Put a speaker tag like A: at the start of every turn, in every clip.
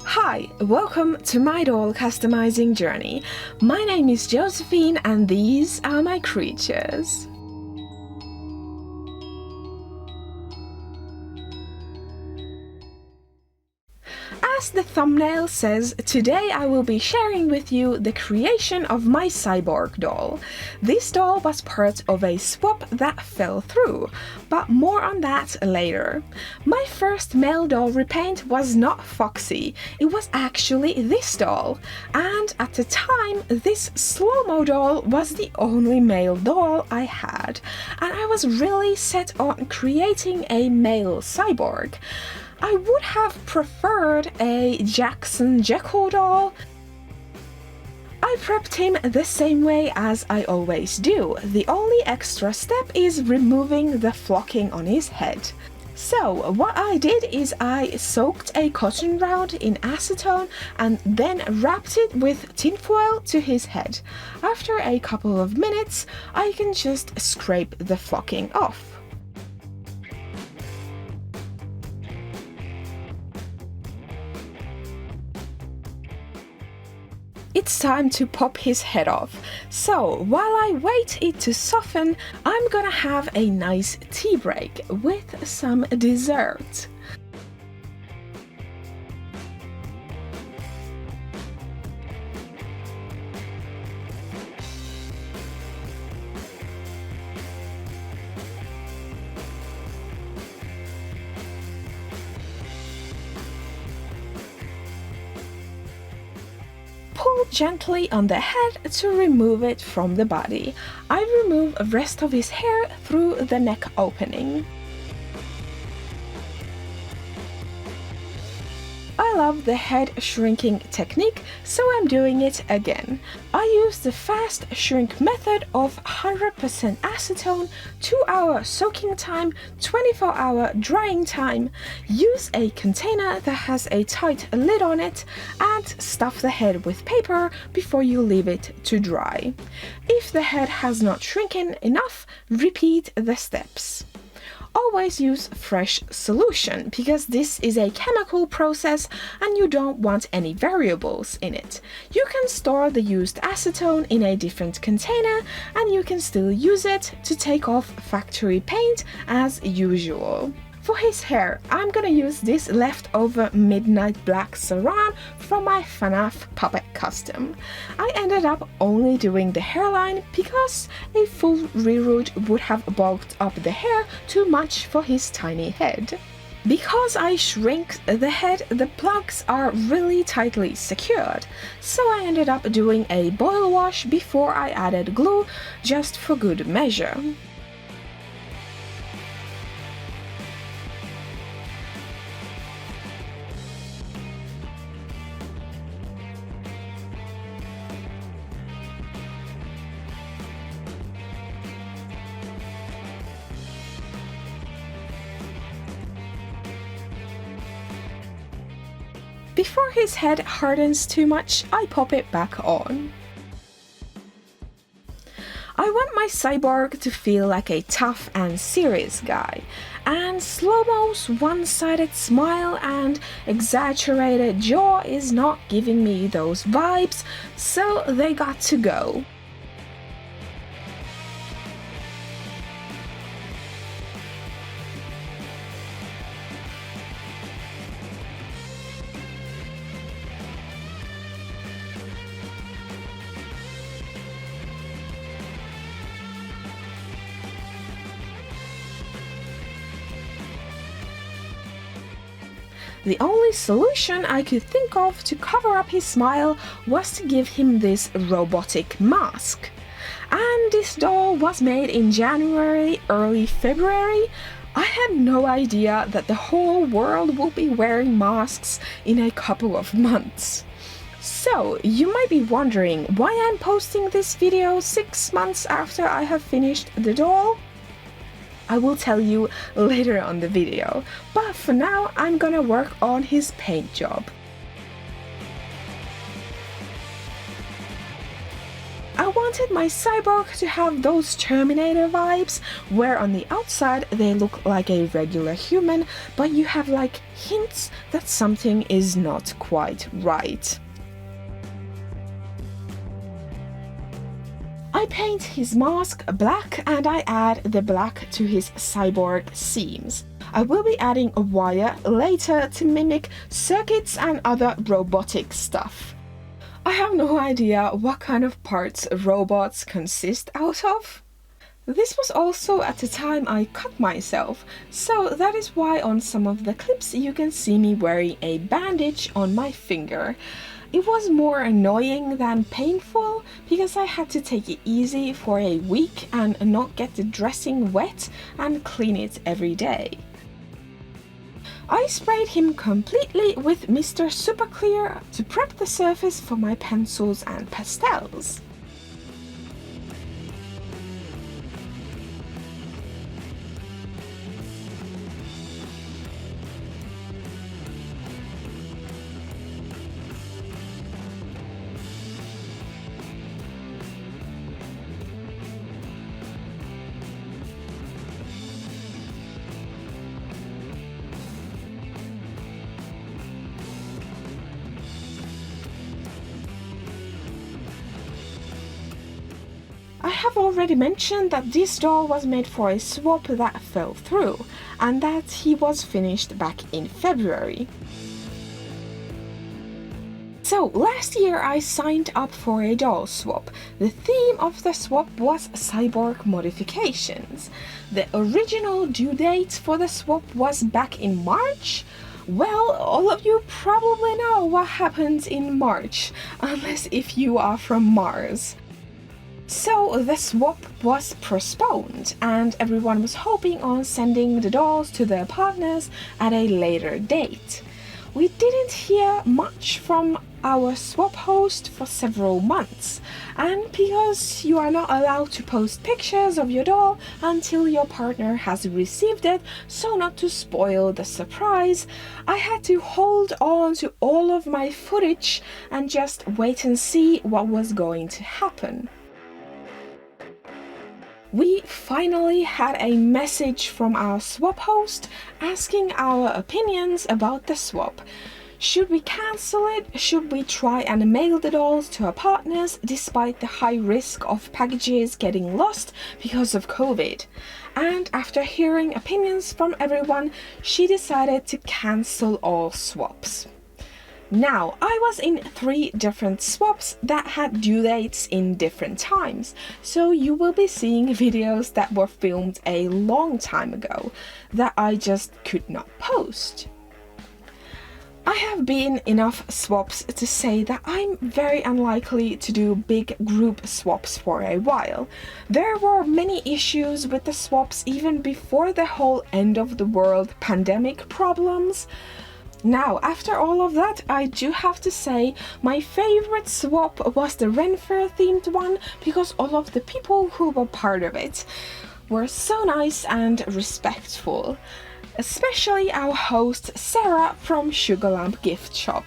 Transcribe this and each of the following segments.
A: Hi, welcome to my doll customizing journey. My name is Josephine and these are my creatures. As the thumbnail says, today I will be sharing with you the creation of my cyborg doll. This doll was part of a swap that fell through, but more on that later. My first male doll repaint was not Foxy, it was actually this doll, and at the time this Slo Mo doll was the only male doll I had, and I was really set on creating a male cyborg. I would have preferred a Jackson Jekyll doll. I prepped him the same way as I always do. The only extra step is removing the flocking on his head. So what I did is I soaked a cotton round in acetone and then wrapped it with tinfoil to his head. After a couple of minutes, I can just scrape the flocking off. It's time to pop his head off, so while I wait it to soften, I'm gonna have a nice tea break with some dessert. Pull gently on the head to remove it from the body. I remove the rest of his hair through the neck opening. I love the head shrinking technique, so I'm doing it again. I use the fast shrink method of 100% acetone, 2-hour soaking time, 24-hour drying time. Use a container that has a tight lid on it and stuff the head with paper before you leave it to dry. If the head has not shrunken enough, repeat the steps. Always use fresh solution because this is a chemical process and you don't want any variables in it. You can store the used acetone in a different container and you can still use it to take off factory paint as usual. For his hair, I'm gonna use this leftover midnight black saran from my FNAF puppet custom. I ended up only doing the hairline because a full reroute would have bulked up the hair too much for his tiny head. Because I shrink the head, the plugs are really tightly secured, so I ended up doing a boil wash before I added glue, just for good measure. Before his head hardens too much, I pop it back on. I want my cyborg to feel like a tough and serious guy, and Slo Mo's one-sided smile and exaggerated jaw is not giving me those vibes, so they got to go. The only solution I could think of to cover up his smile was to give him this robotic mask. And this doll was made in January, early February. I had no idea that the whole world will be wearing masks in a couple of months. So, you might be wondering why I'm posting this video 6 months after I have finished the doll? I will tell you later on the video, but for now I'm gonna work on his paint job. I wanted my cyborg to have those Terminator vibes, where on the outside they look like a regular human, but you have like hints that something is not quite right. I paint his mask black and I add the black to his cyborg seams. I will be adding a wire later to mimic circuits and other robotic stuff. I have no idea what kind of parts robots consist out of. This was also at the time I cut myself, so that is why on some of the clips you can see me wearing a bandage on my finger. It was more annoying than painful because I had to take it easy for a week and not get the dressing wet and clean it every day. I sprayed him completely with Ms.SuperClear to prep the surface for my pencils and pastels. I have already mentioned that this doll was made for a swap that fell through, and that he was finished back in February. So last year I signed up for a doll swap. The theme of the swap was cyborg modifications. The original due date for the swap was back in March. Well, all of you probably know what happens in March, unless if you are from Mars. So the swap was postponed and everyone was hoping on sending the dolls to their partners at a later date. We didn't hear much from our swap host for several months, and because you are not allowed to post pictures of your doll until your partner has received it, so not to spoil the surprise, I had to hold on to all of my footage and just wait and see what was going to happen. We finally had a message from our swap host asking our opinions about the swap. Should we cancel it? Should we try and mail the dolls to our partners despite the high risk of packages getting lost because of COVID? And after hearing opinions from everyone, she decided to cancel all swaps. Now, I was in 3 different swaps that had due dates in different times, so you will be seeing videos that were filmed a long time ago that I just could not post. I have been enough swaps to say that I'm very unlikely to do big group swaps for a while. There were many issues with the swaps even before the whole end of the world pandemic problems. Now, after all of that, I do have to say my favorite swap was the Renfair themed one because all of the people who were part of it were so nice and respectful. Especially our host Sarah from Sugarlamp Gift Shop.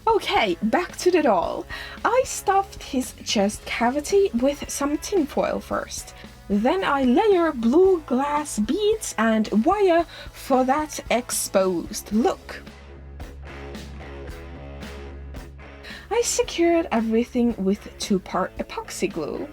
A: Okay, back to the doll. I stuffed his chest cavity with some tinfoil first. Then I layer blue glass beads and wire for that exposed look. I secured everything with 2-part epoxy glue.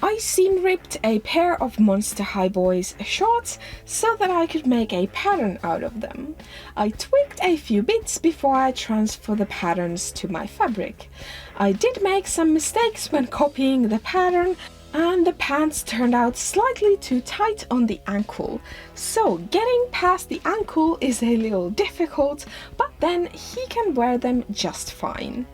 A: I seam ripped a pair of Monster High Boys shorts so that I could make a pattern out of them. I tweaked a few bits before I transfer the patterns to my fabric. I did make some mistakes when copying the pattern, and the pants turned out slightly too tight on the ankle. So getting past the ankle is a little difficult, but then he can wear them just fine.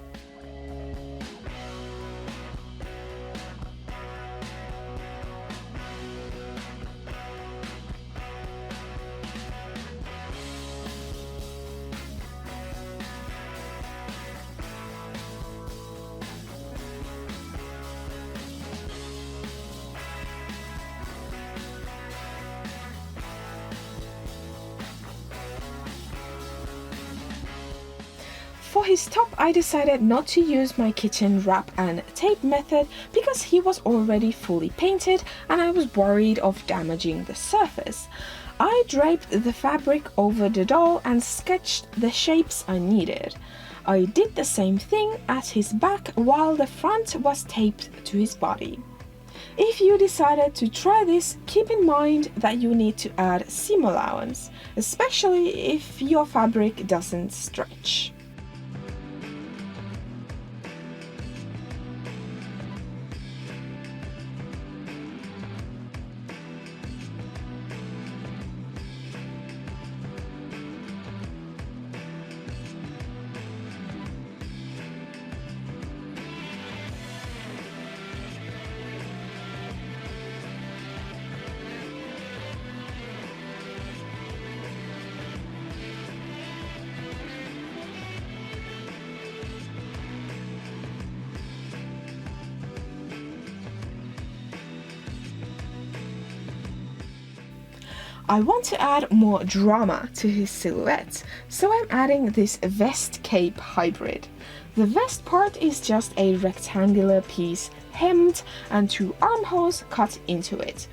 A: For his top, I decided not to use my kitchen wrap and tape method because he was already fully painted and I was worried of damaging the surface. I draped the fabric over the doll and sketched the shapes I needed. I did the same thing at his back while the front was taped to his body. If you decided to try this, keep in mind that you need to add seam allowance, especially if your fabric doesn't stretch. I want to add more drama to his silhouette, so I'm adding this vest cape hybrid. The vest part is just a rectangular piece hemmed and 2 armholes cut into it.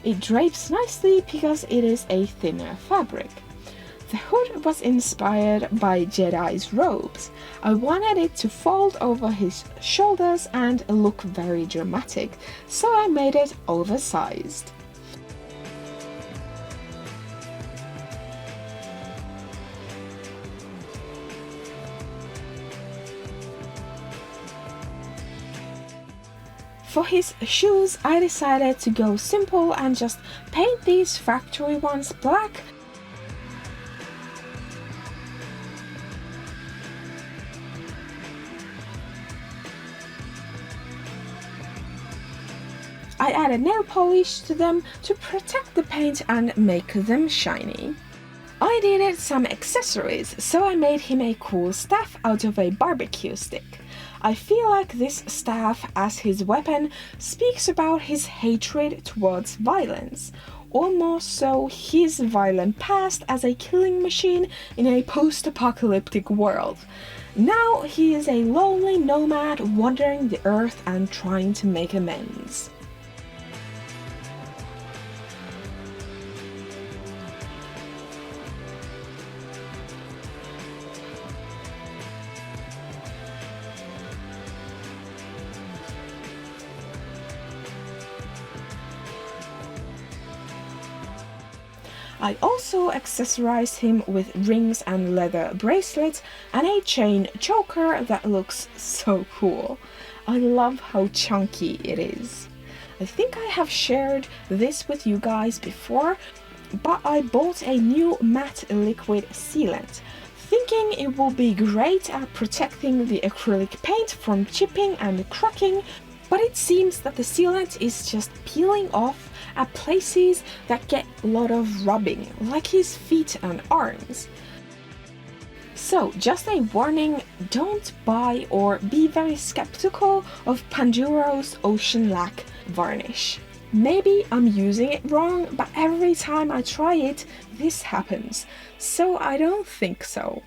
A: It drapes nicely because it is a thinner fabric. The hood was inspired by Jedi's robes. I wanted it to fold over his shoulders and look very dramatic, so I made it oversized. For his shoes, I decided to go simple and just paint these factory ones black. I added nail polish to them to protect the paint and make them shiny. I needed some accessories, so I made him a cool staff out of a barbecue stick. I feel like this staff as his weapon speaks about his hatred towards violence, or more so his violent past as a killing machine in a post-apocalyptic world. Now he is a lonely nomad wandering the earth and trying to make amends. I also accessorized him with rings and leather bracelets and a chain choker that looks so cool. I love how chunky it is. I think I have shared this with you guys before, but I bought a new matte liquid sealant, thinking it will be great at protecting the acrylic paint from chipping and cracking, but it seems that the sealant is just peeling off at places that get a lot of rubbing, like his feet and arms. So, just a warning, don't buy or be very skeptical of Panduro's Ocean Lac varnish. Maybe I'm using it wrong, but every time I try it, this happens, so I don't think so.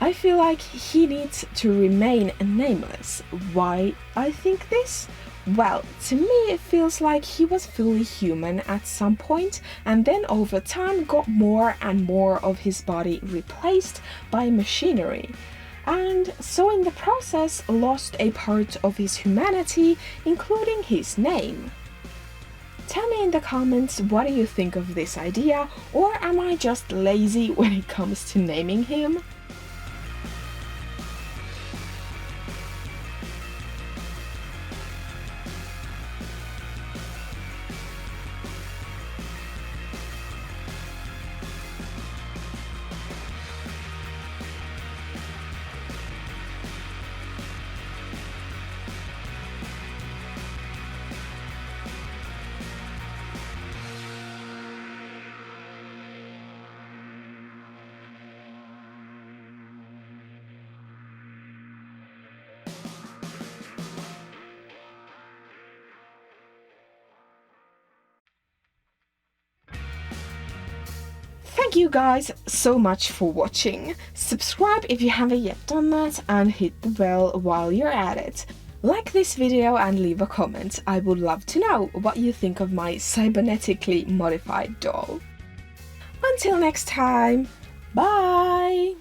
A: I feel like he needs to remain nameless. Why I think this? Well, to me it feels like he was fully human at some point and then over time got more and more of his body replaced by machinery. And so in the process lost a part of his humanity, including his name. Tell me in the comments what do you think of this idea, or am I just lazy when it comes to naming him? Thank you guys so much for watching. Subscribe if you haven't yet done that and hit the bell while you're at it. Like this video and leave a comment. I would love to know what you think of my cybernetically modified doll. Until next time, bye!